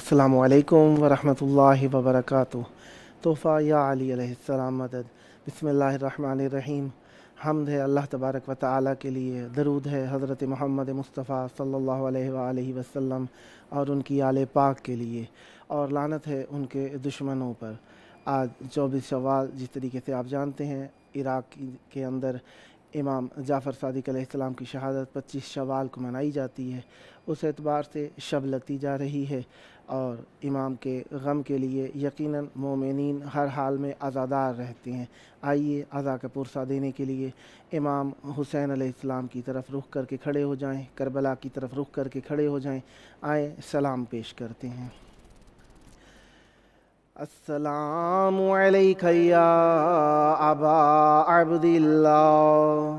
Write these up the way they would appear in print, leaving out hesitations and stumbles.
السلام علیکم ورحمۃ اللہ وبرکاتہ۔ تحفہ یا علی علیہ السلام مدد۔ بسم اللہ الرحمن الرحیم۔ حمد ہے اللہ تبارک و تعالیٰ کے لیے، درود ہے حضرت محمد مصطفیٰ صلی اللہ علیہ وآلہ وسلم اور ان کی آل پاک کے لیے، اور لعنت ہے ان کے دشمنوں پر۔ آج 24 شوال جس طریقے سے آپ جانتے ہیں عراق کے اندر امام جعفر صادق علیہ السلام کی شہادت 25 شوال کو منائی جاتی ہے، اس اعتبار سے شب لگتی جا رہی ہے، اور امام کے غم کے لیے یقیناً مومنین ہر حال میں عزادار رہتے ہیں۔ آئیے عزا کا پرسہ دینے کے لیے امام حسین علیہ السلام کی طرف رخ کر کے کھڑے ہو جائیں، کربلا کی طرف رخ کر کے کھڑے ہو جائیں، آئیں سلام پیش کرتے ہیں۔ السلام علیک یا ابا عبداللہ،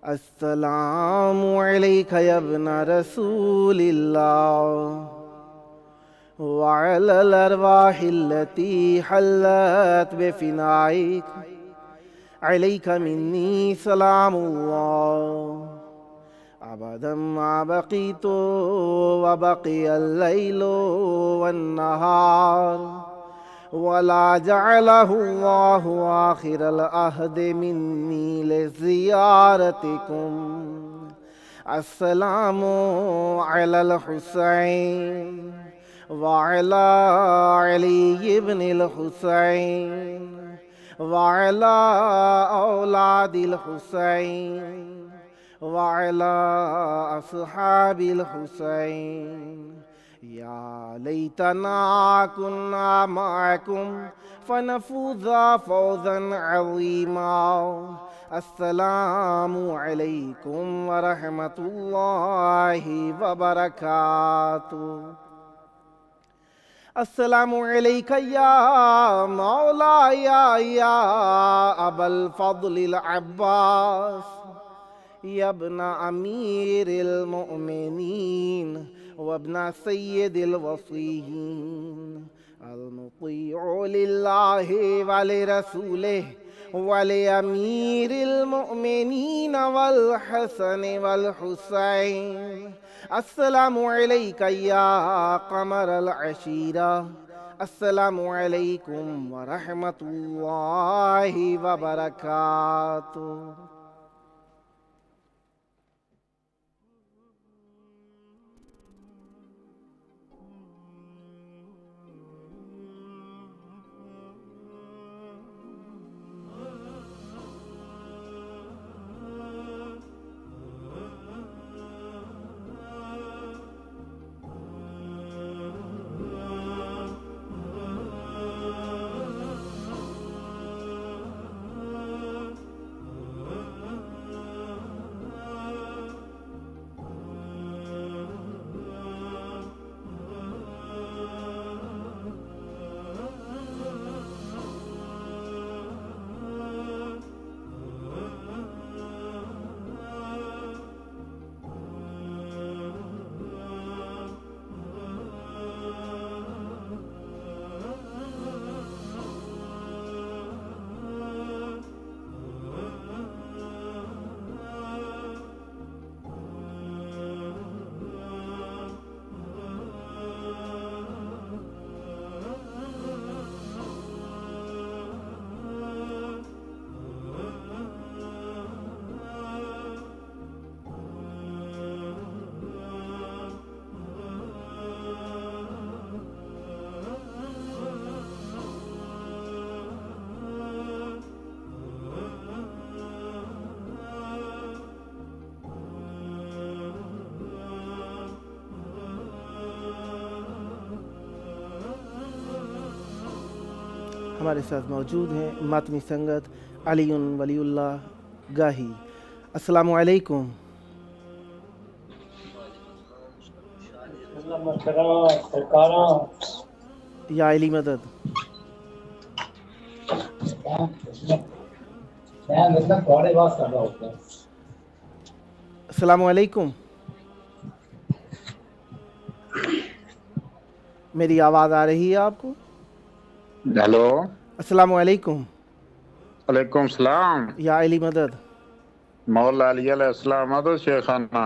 السلام علیک یا ابن رسول اللہ، وعلی الارواح التي حلت بفنائك علیک منی سلام اللہ، ابدا ما بقیت وبقی اللیل والنہار ولا جعلہ اللہ آخر العہد منی لزیارتکم۔ السلام علی الحسین وعلی علی ابن الحسین وعلی اولاد الحسین وعلی اصحاب الحسین۔ یا لیتنا کنا معکم فنفوز فوزا عظیما۔ السلام علیکم ورحمۃ اللہ وبرکاتہ۔ السلام علیک یا مولایا یا ابا الفضل العباس، یا ابن امیر المؤمنین وابن سید الوصیین، المطیع للہ ولرسولہ ولامیر المؤمنین والحسن والحسین۔ السلام علیک یا قمر العشیرہ، السلام علیکم ورحمۃ اللہ وبرکاتہ۔ ہمارے ساتھ موجود ہیں ماتمی سنگت علی ولی اللہ گاہی۔ السلام علیکم۔ یا علی مدد۔ السلام علیکم۔ میری آواز آ رہی ہے آپ کو؟ ہیلو، السلام علیکم۔ وعلیکم السلام۔ یا علی مدد۔ مولا علی علیہ السلام مدد شیخانہ۔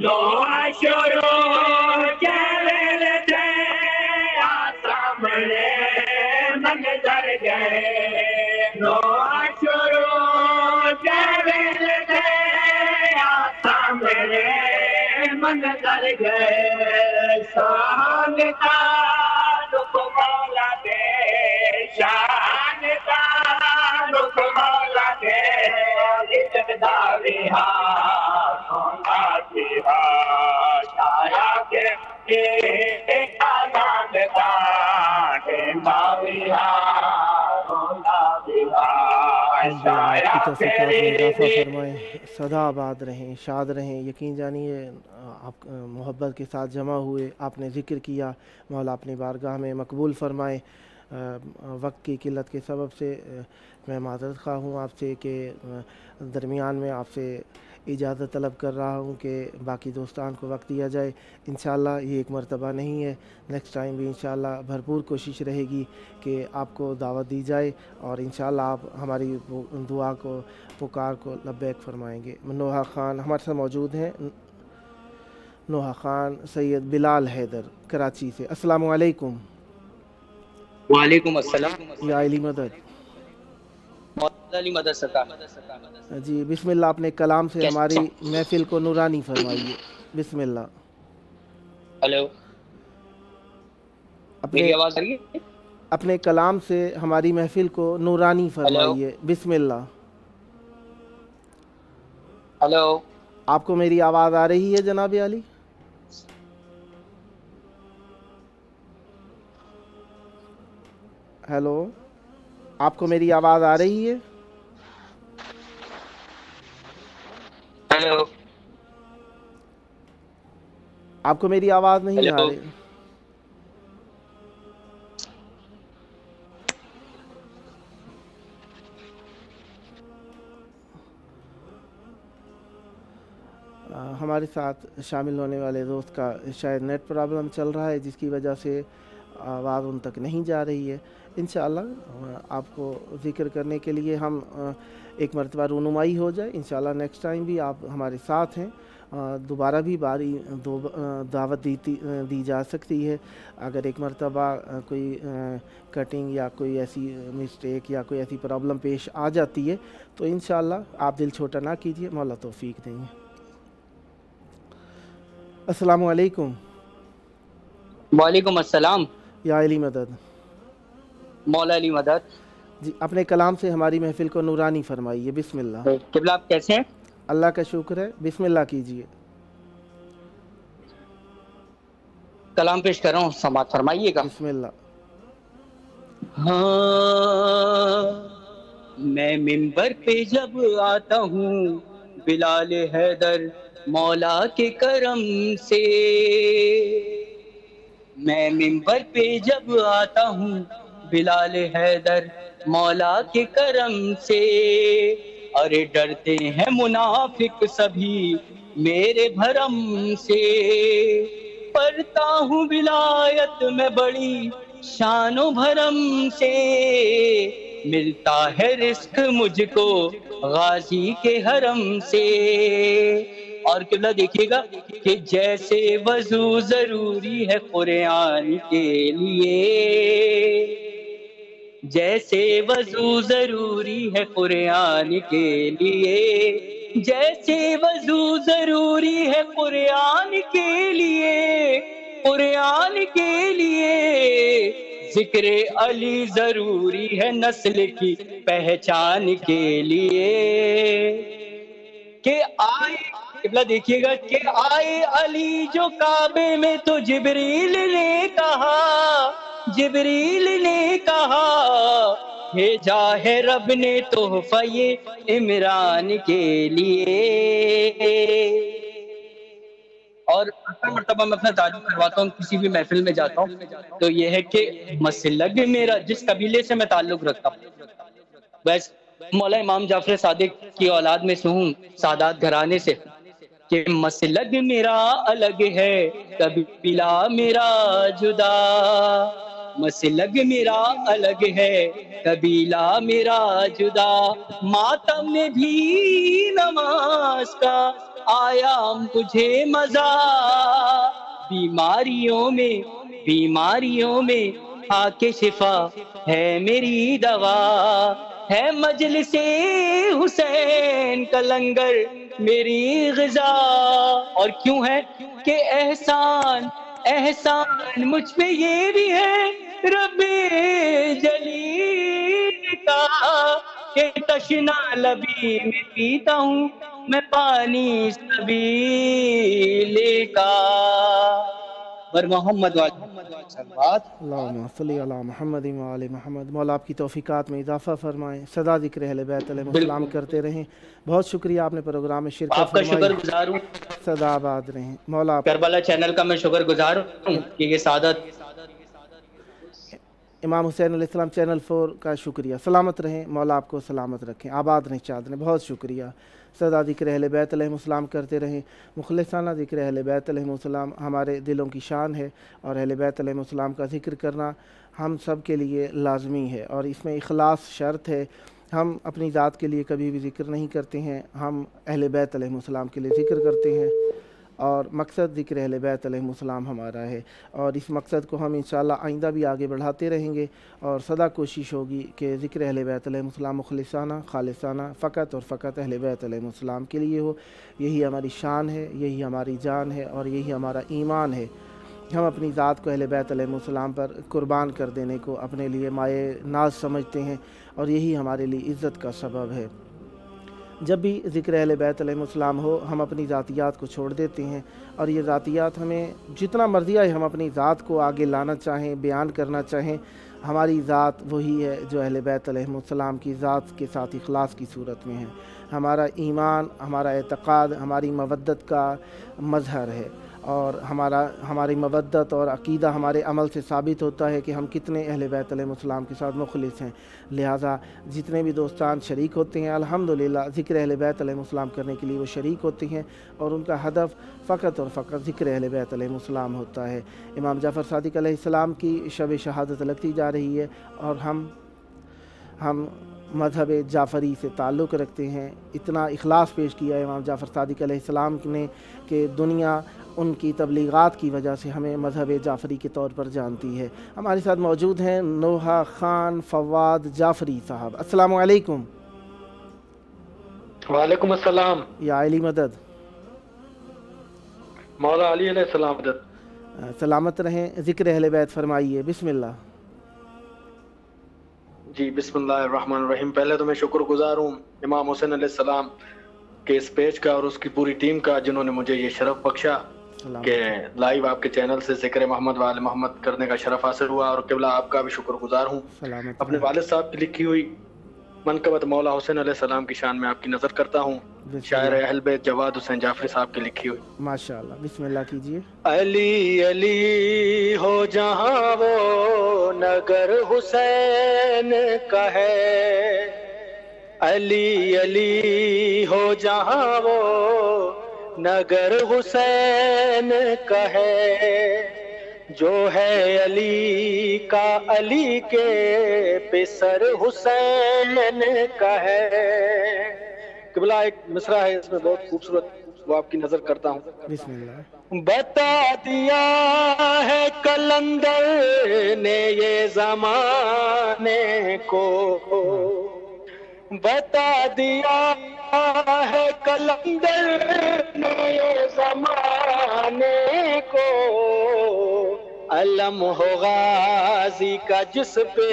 No ashoro chalele the asamne manzar gaye. No ashoro chalele the asamne manzar gaye. Sahanta dukh mola de, sahanta dukh mola de, itdari ha توفیقات میں اضافہ فرمائیں، سدا آباد رہیں، شاد رہیں۔ یقین جانیے آپ محبت کے ساتھ جمع ہوئے، آپ نے ذکر کیا، مولا اپنی بارگاہ میں مقبول فرمائے۔ وقت کی قلت کے سبب سے میں معذرت خواہ ہوں آپ سے کہ درمیان میں آپ سے اجازت طلب کر رہا ہوں کہ باقی دوستان کو وقت دیا جائے۔ انشاءاللہ یہ ایک مرتبہ نہیں ہے، نیکسٹ ٹائم بھی انشاءاللہ بھرپور کوشش رہے گی کہ آپ کو دعوت دی جائے، اور انشاءاللہ آپ ہماری دعا کو، پکار کو لبیک فرمائیں گے۔ نوحہ خان ہمارے ساتھ موجود ہیں، نوحہ خان سید بلال حیدر کراچی سے۔ السلام علیکم۔ وعلیکم السلام یا علی مدد۔ علی مدد سرکار جی بسم اللہ، اپنے کلام سے ہماری محفل کو نورانی فرمائیے، بسم اللہ۔ ہلو، میری آواز آ رہی ہے؟ اپنے کلام سے ہماری محفل کو نورانی فرمائیے، بسم اللہ۔ ہلو، آپ کو میری آواز آ رہی ہے جناب علی؟ ہیلو، آپ کو میری آواز آ رہی ہے؟ ہلو، آپ کو میری آواز نہیں آ رہی؟ ہمارے ساتھ شامل ہونے والے دوست کا شاید نیٹ پرابلم چل رہا ہے، جس کی وجہ سے آواز ان تک نہیں جا رہی ہے۔ انشاءاللہ آپ کو ذکر کرنے کے لیے ہم ایک مرتبہ رونمائی ہو جائے، انشاءاللہ نیکسٹ ٹائم بھی آپ ہمارے ساتھ ہیں، دوبارہ بھی دعوت دی جا سکتی ہے۔ اگر ایک مرتبہ کوئی کٹنگ یا کوئی ایسی مسٹیک یا کوئی ایسی پرابلم پیش آ جاتی ہے تو انشاءاللہ آپ دل چھوٹا نہ کیجیے، مولا توفیق دیں گے۔ السلام علیکم۔ وعلیکم السلام۔ یا علی مدد۔ مولا علی مدد۔ جی اپنے کلام سے ہماری محفل کو نورانی فرمائیے، بسم اللہ۔ قبلہ آپ کیسے ہیں؟ اللہ کا شکر ہے، بسم اللہ کیجیے۔ کلام پیش کر رہا ہوں، سماعت فرمائیے گا۔ بسم اللہ۔ ہاں میں منبر پہ جب آتا ہوں بلال حیدر مولا کے کرم سے، میں منبر پہ جب آتا ہوں بلال حیدر مولا کے کرم سے، ارے ڈرتے ہیں منافق سبھی میرے بھرم سے، پڑھتا ہوں ولایت میں بڑی شان و بھرم سے، ملتا ہے رزق مجھ کو غازی کے حرم سے۔ اور قبلہ دیکھیے گا کہ جیسے وضو ضروری ہے قرآن کے لیے، جیسے وضو ضروری ہے قرآن کے لیے، جیسے وضو ضروری ہے قرآن کے لیے، قرآن کے لیے ذکر علی ضروری ہے نسل کی پہچان کے لیے، کہ آئے قبلہ دیکھیے گا کہ آئے علی جو کعبے میں تو جبریل نے کہا، جبریل نے کہا بھیجا ہے رب نے تحفہ یہ عمران کے لیے۔ اور ہر مرتبہ میں اپنا تعارف کرواتا ہوں، کسی بھی محفل میں جاتا ہوں تو یہ ہے کہ مسلک میرا جس قبیلے سے میں تعلق رکھتا ہوں، بس مولا امام جعفر صادق کی اولاد میں سے ہوں، سادات گھرانے سے، کہ مسلک میرا الگ ہے قبیلہ میرا جدا، مسلک میرا الگ ہے، قبیلہ میرا جدا، ماتم میں بھی نماز کا آیا مجھے مزہ، بیماریوں میں آ کے شفا ہے میری دوا، ہے مجلس حسین کا لنگر میری غذا، اور کیوں ہے کہ احسان مجھ پہ یہ بھی ہے رب جلیل کا، کہ تشنا لبی میں پیتا ہوں میں پانی سبیل کا، بر محمد صلوات۔ اللہم صلی علی محمد و آل محمد۔ مولا آپ کی توفیقات میں اضافہ فرمائیں، سدا ذکر اہل بیت علیہ السلام کرتے رہیں۔ بہت شکریہ آپ نے پروگرام میں شرکت آپ کا فرمائی، شکر گزار ہوں، سدا آباد رہیں مولا آپ۔ کربلا چینل کا میں شکر گزار ہوں کہ یہ سعادت۔ امام حسین علیہ السلام چینل 4 کا شکریہ، سلامت رہیں، مولا آپ کو سلامت رکھیں، آباد رہیں، چاد رہیں، بہت شکریہ۔ سدا ذکر اہل بیت علیہ السلام کرتے رہیں، مخلصانہ ذکر اہل بیت علیہ السلام ہمارے دلوں کی شان ہے، اور اہل بیت علیہ السلام کا ذکر کرنا ہم سب کے لیے لازمی ہے، اور اس میں اخلاص شرط ہے۔ ہم اپنی ذات کے لیے کبھی بھی ذکر نہیں کرتے ہیں، ہم اہل بیت علیہ السلام کے لیے ذکر کرتے ہیں، اور مقصد ذکر اہل بیت علیہ السلام ہمارا ہے، اور اس مقصد کو ہم انشاءاللہ آئندہ بھی آگے بڑھاتے رہیں گے، اور سدا کوشش ہوگی کہ ذکر اہل بیت علیہ السلام مخلصانہ خالصانہ فقط اور فقط اہل بیت علیہ السلام کے لیے ہو۔ یہی ہماری شان ہے، یہی ہماری جان ہے، اور یہی ہمارا ایمان ہے۔ ہم اپنی ذات کو اہل بیت علیہ السلام پر قربان کر دینے کو اپنے لیے مائے ناز سمجھتے ہیں، اور یہی ہمارے لیے عزت کا سبب ہے۔ جب بھی ذکر اہل بیت علیہ السلام ہو، ہم اپنی ذاتیات کو چھوڑ دیتے ہیں، اور یہ ذاتیات ہمیں جتنا مرضی ہے ہم اپنی ذات کو آگے لانا چاہیں، بیان کرنا چاہیں، ہماری ذات وہی ہے جو اہل بیت علیہ السلام کی ذات کے ساتھ اخلاص کی صورت میں ہے۔ ہمارا ایمان، ہمارا اعتقاد ہماری مودت کا مظہر ہے، اور ہماری مودت اور عقیدہ ہمارے عمل سے ثابت ہوتا ہے کہ ہم کتنے اہل بیت علیہ السلام کے ساتھ مخلص ہیں۔ لہٰذا جتنے بھی دوستان شریک ہوتے ہیں الحمدللہ ذکر اہل بیت علیہ السلام کرنے کے لیے وہ شریک ہوتے ہیں، اور ان کا ہدف فقط اور فقط ذکر اہل بیت علیہ السلام ہوتا ہے۔ امام جعفر صادق علیہ السلام کی شب شہادت لگتی جا رہی ہے، اور ہم مذہب جعفری سے تعلق رکھتے ہیں۔ اتنا اخلاص پیش کیا ہے امام جعفر صادق علیہ السلام نے کہ دنیا ان کی تبلیغات کی وجہ سے ہمیں مذہب جعفری کے طور پر جانتی ہے۔ ہمارے ساتھ موجود ہیں نوحہ خان فواد جعفری صاحب۔ السلام علیکم۔ وعلیکم السلام۔ یا علی مدد۔ مولا علی علیہ السلام مدد۔ سلامت رہیں، ذکر اہل بیت فرمائیے، بسم اللہ۔ جی بسم اللہ الرحمن الرحیم۔ پہلے تو میں شکر گزار ہوں امام حسین علیہ السلام کے اس پیج کا اور اس کی پوری ٹیم کا، جنہوں نے مجھے یہ شرف بخشا کہ لائیو آپ کے چینل سے ذکر محمد و آل محمد کرنے کا شرف حاصل ہوا، اور قبلہ آپ کا بھی شکر گزار ہوں۔ اپنے والد صاحب کی لکھی ہوئی منقبت مولا حسین علیہ السلام کی شان میں آپ کی نظر کرتا ہوں، شاعر اہل بیت جواد حسین جعفری صاحب کی لکھی ہوئی۔ ماشاءاللہ، بسم اللہ کیجئے۔ علی علی ہو جہاں وہ نگر حسین کا ہے، علی علی ہو جہاں وہ نگر حسین کا ہے، جو ہے علی کا علی کے پسر حسین کا ہے۔ قبلہ ایک مصرع ہے اس میں بہت خوبصورت، وہ آپ کی نظر کرتا ہوں۔ بسم اللہ۔ بتا دیا ہے کلندر نے یہ زمانے کو، بتا دیا ہے کلندر نے یہ زمانے کو، علم ہو غازی کا جس پہ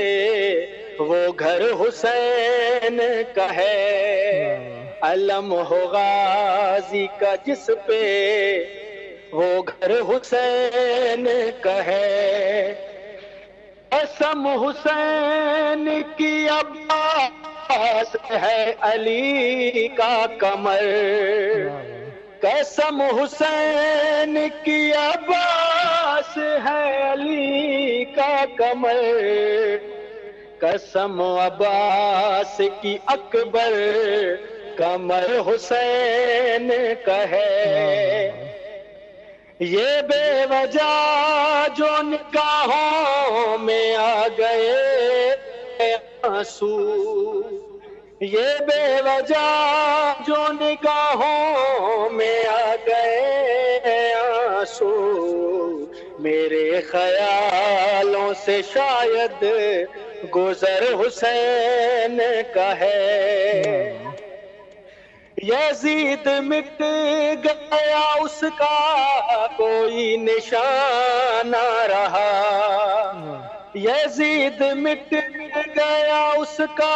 وہ گھر حسین کا ہے، علم ہو غازی کا جس پہ وہ گھر حسین کا ہے، قسم حسین کی عباس ہے علی کا کمر، قسم حسین کی عباس ہے علی کا کمر، قسم عباس کی اکبر کمر حسین کا ہے، یہ بے وجہ جو نگاہوں میں آ گئے آنسو، یہ بے وجہ جو نگاہوں میں آ گئے آنسو، میرے خیالوں سے شاید گزر حسین کا ہے۔ یزید مٹ گیا اس کا کوئی نشان نہ رہا، یزید مٹ گیا اس کا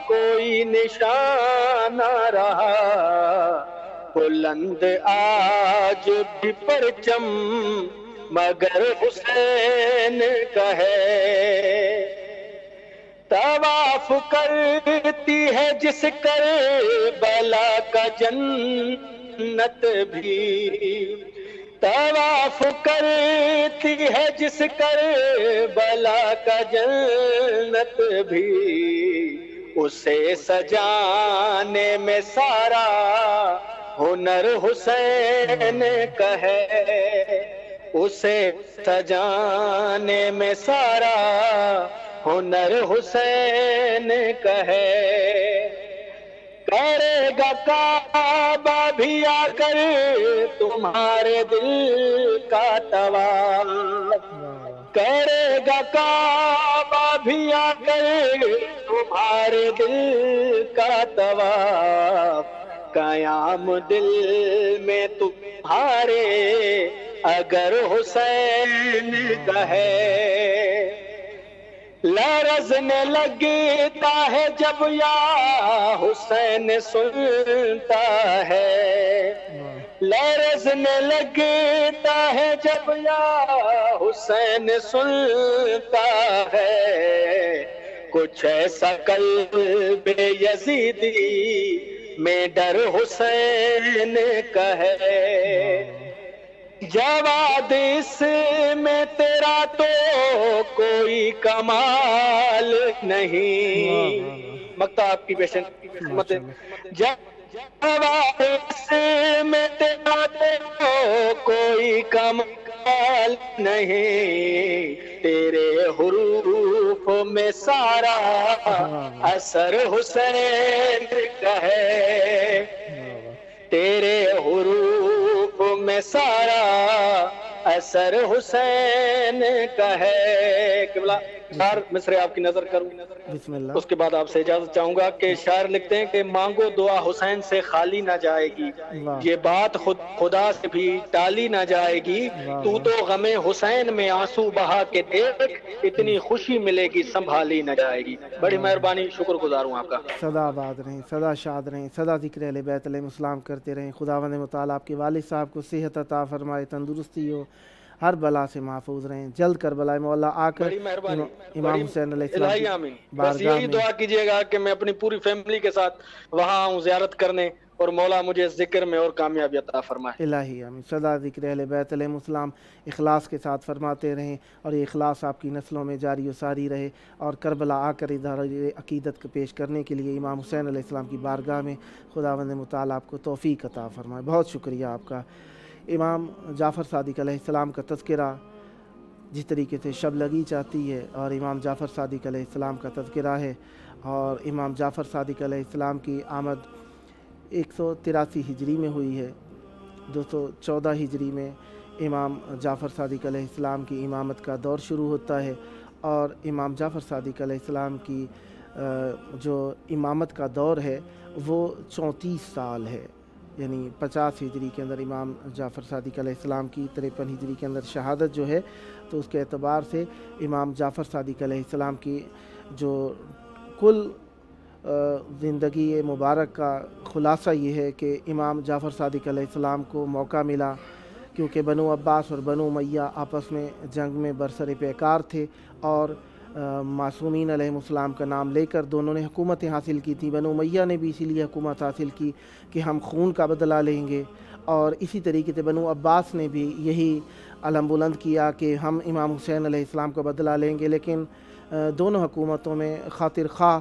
کوئی نشان نہ رہا، بلند آج بھی پرچم مگر حسین کا ہے۔ طواف کرتی ہے جس کربلا کا جنت بھی، طواف کرتی ہے جس کربلا کا جنت بھی، اسے سجانے میں سارا ہنر حسین کا ہے، اسے سجانے میں سارا ہنر حسین کا ہے۔ کرے گا کعبہ بھی آ کر تمہارے دل کا طواف، کرے گا کعبہ بھی آ کر تمہارے دل کا طواف، قیام دل میں تمہارے اگر حسین کا ہے۔ لرزنے لگتا ہے جب یا حسین سنتا ہے، لرزنے لگتا ہے جب یا حسین سنتا ہے، کچھ ایسا قلب یزیدی میں ڈر حسین کا ہے۔ جواد اس میں تیرا تو کوئی کمال نہیں، مقطع آپ کی خدمت ہے۔ جواد اس میں تیرا تو کوئی کمال نہیں، تیرے حروف میں سارا اثر حسین کا ہے، تیرے حروف میں سارا اثر حسین کا ہے۔ قبلہ شعر مصرے آپ کی نظر کروں، بسم اللہ۔ اس کے بعد آپ سے اجازت چاہوں گا کہ شاعر لکھتے ہیں کہ مانگو دعا حسین سے خالی نہ جائے گی، یہ بات خدا سے بھی ٹالی نہ جائے گی، تو غم حسین میں آنسو بہا کے دیکھ، اتنی خوشی ملے گی سنبھالی نہ جائے گی۔ بڑی مہربانی، شکر گزار ہوں آپ کا۔ صدا آباد رہیں، صدا شاد رہیں، صدا ذکر اہل بیت علیہ السلام کرتے رہیں۔ خداوند متعال آپ کے والد صاحب کو صحت عطا فرمائے، تندرستی ہو، ہر بلا سے محفوظ رہیں، جلد کربلا مولا آ کر امام حسین علیہ السلام کی آمین۔ بس بارگاہ یہی میں دعا کیجئے گا کہ میں اپنی پوری فیملی کے ساتھ وہاں آؤں زیارت کرنے، اور مولا مجھے ذکر میں اور کامیابی عطا فرمائے۔ الہی آمین۔ صدا ذکر اہل بیت علیہ السلام اخلاص کے ساتھ فرماتے رہیں، اور یہ اخلاص آپ کی نسلوں میں جاری و ساری رہے، اور کربلا آ کر ادھر عقیدت کو پیش کرنے کے لیے امام حسین علیہ السلام کی بارگاہ میں خداوند متعال آپ کو توفیق عطا فرمائے۔ بہت شکریہ آپ کا۔ امام جعفر صادق علیہ السلام کا تذکرہ جس طریقے سے شب لگی چاہتی ہے، اور امام جعفر صادق علیہ السلام کا تذکرہ ہے، اور امام جعفر صادق علیہ السلام کی آمد 183 ہجری میں ہوئی ہے، 214 ہجری میں امام جعفر صادق علیہ السلام کی امامت کا دور شروع ہوتا ہے، اور امام جعفر صادق علیہ السلام کی جو امامت کا دور ہے وہ 34 سال ہے، یعنی 50 ہجری کے اندر امام جعفر صادق علیہ السلام کی 53 ہجری کے اندر شہادت جو ہے، تو اس کے اعتبار سے امام جعفر صادق علیہ السلام کی جو کل زندگی مبارک کا خلاصہ یہ ہے کہ امام جعفر صادق علیہ السلام کو موقع ملا، کیونکہ بنو عباس اور بنو امیہ آپس میں جنگ میں برسر پیکار تھے، اور معصومین علیہ السلام کا نام لے کر دونوں نے حکومتیں حاصل کی تھیں۔ بنو امیہ نے بھی اسی لیے حکومت حاصل کی کہ ہم خون کا بدلہ لیں گے، اور اسی طریقے سے بنو عباس نے بھی یہی علم بلند کیا کہ ہم امام حسین علیہ السلام کا بدلہ لیں گے، لیکن دونوں حکومتوں میں خاطر خواہ